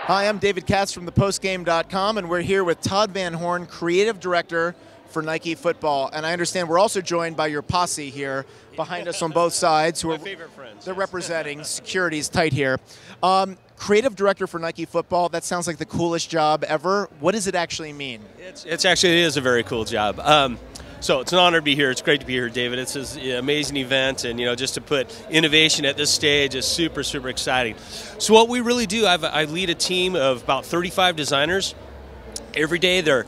Hi, I'm David Katz from ThePostGame.com, and we're here with Todd Van Horn, Creative Director for Nike Football. And I understand we're also joined by your posse here behind us on both sides. Who My are favorite friends. They're representing. Security's tight here. Creative Director for Nike Football, that sounds like the coolest job ever. What does it actually mean? It is a very cool job. So it's an honor to be here. It's great to be here, David. It's an amazing event, and just to put innovation at this stage is super, super exciting. So what we really do, I lead a team of about 35 designers. Every day they're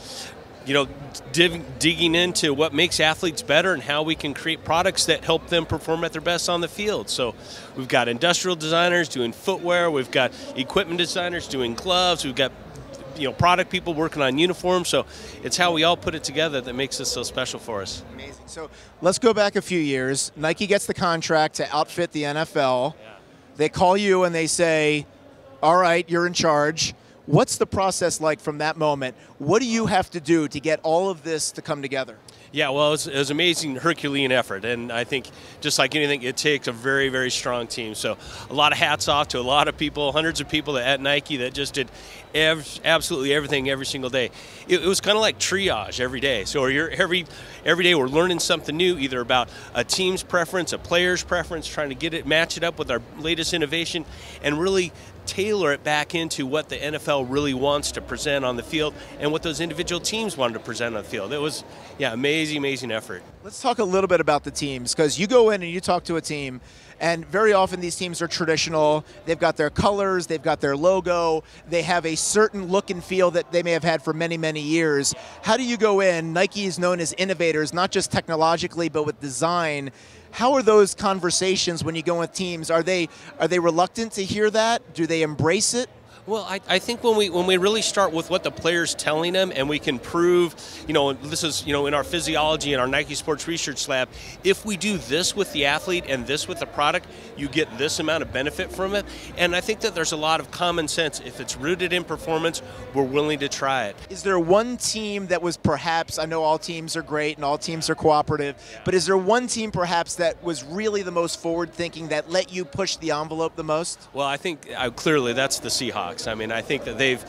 digging into what makes athletes better and how we can create products that help them perform at their best on the field. So we've got industrial designers doing footwear, we've got equipment designers doing gloves, we've got product people working on uniforms. So it's how we all put it together that makes this so special for us. Amazing. So let's go back a few years. Nike gets the contract to outfit the NFL. Yeah. They call you and they say, all right, you're in charge. What's the process like from that moment? What do you have to do to get all of this to come together? Yeah, well, it was an amazing Herculean effort, and I think just like anything, it takes a very, very strong team. So a lot of hats off to a lot of people, hundreds of people at Nike that just did absolutely everything every single day. It was kind of like triage every day. So every day we're learning something new, either about a team's preference, a player's preference, trying to match it up with our latest innovation, and really tailor it back into what the NFL really wants to present on the field and what those individual teams wanted to present on the field. It was, amazing effort. Let's talk a little bit about the teams, because you go in and you talk to a team, and very often these teams are traditional. They've got their colors, they've got their logo, they have a certain look and feel that they may have had for many, many years. How do you go in? Nike is known as innovators, not just technologically, but with design. How are those conversations when you go with teams? Are they reluctant to hear that? Do they embrace it? Well, I think when we really start with what the player's telling them, and we can prove, this is, in our physiology and our Nike Sports Research Lab, if we do this with the athlete and this with the product, you get this amount of benefit from it. And I think that there's a lot of common sense. If it's rooted in performance, we're willing to try it. Is there one team that was perhaps, I know all teams are great and all teams are cooperative, but is there one team perhaps that was really the most forward-thinking, that let you push the envelope the most? Well, I think clearly that's the Seahawks. I mean, I think that they've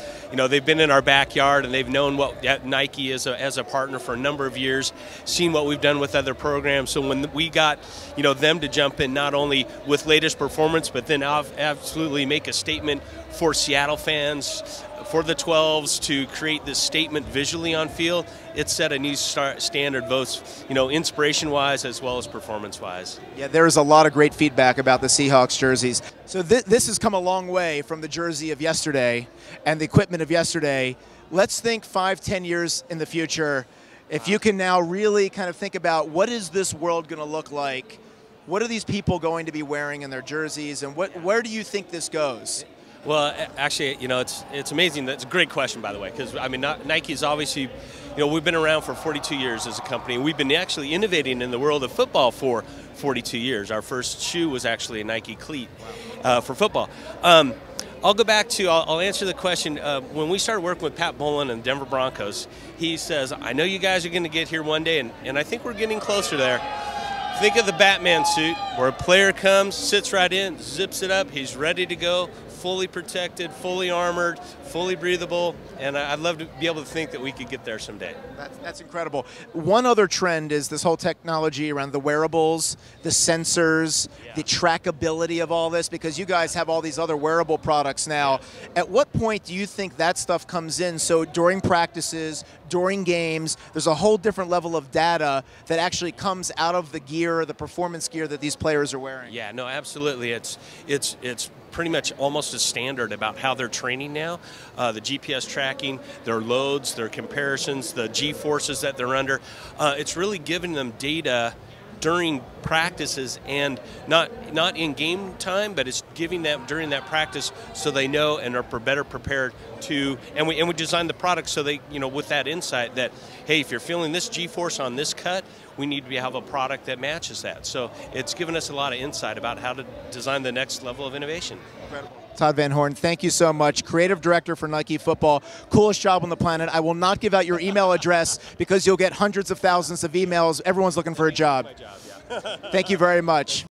been in our backyard, and they've known what Nike is as a partner for a number of years, seen what we've done with other programs. So when we got them to jump in, not only with latest performance, but then absolutely make a statement for Seattle fans, for the 12s, to create this statement visually on field, it set a new standard, both inspiration-wise as well as performance-wise. Yeah, there is a lot of great feedback about the Seahawks jerseys. So this has come a long way from the jersey of yesterday and the equipment of yesterday. Let's think 5-10 years in the future. If you can now really kind of think about, what is this world going to look like? What are these people going to be wearing in their jerseys, and where do you think this goes? Well, actually, it's amazing. That's a great question, by the way, because I mean, Nike's obviously, we've been around for 42 years as a company. We've been actually innovating in the world of football for 42 years. Our first shoe was actually a Nike cleat for football. I'll go back to, I'll answer the question. When we started working with Pat Bowlen and Denver Broncos, he says, I know you guys are going to get here one day, and I think we're getting closer there. Think of the Batman suit, where a player comes, sits right in, zips it up, he's ready to go, fully protected, fully armored, fully breathable, and I'd love to be able to think that we could get there someday. That's incredible. One other trend is this whole technology around the wearables, the sensors, the trackability of all this, because you guys have all these other wearable products now. At what point do you think that stuff comes in? So during practices, during games, there's a whole different level of data that actually comes out of the gear, the performance gear that these players are wearing. Yeah, no, absolutely. It's pretty much almost a standard about how they're training now. The GPS tracking, their loads, their comparisons, the G-forces that they're under. It's really giving them data during practices, and not in game time, but it's giving them during that practice so they know and are better prepared to, and we design the product so they, with that insight that, hey, if you're feeling this G-force on this cut, we need to have a product that matches that. So it's given us a lot of insight about how to design the next level of innovation. Incredible. Todd Van Horn, thank you so much. Creative Director for Nike Football. Coolest job on the planet. I will not give out your email address because you'll get hundreds of thousands of emails. Everyone's looking for a job. Thank you very much.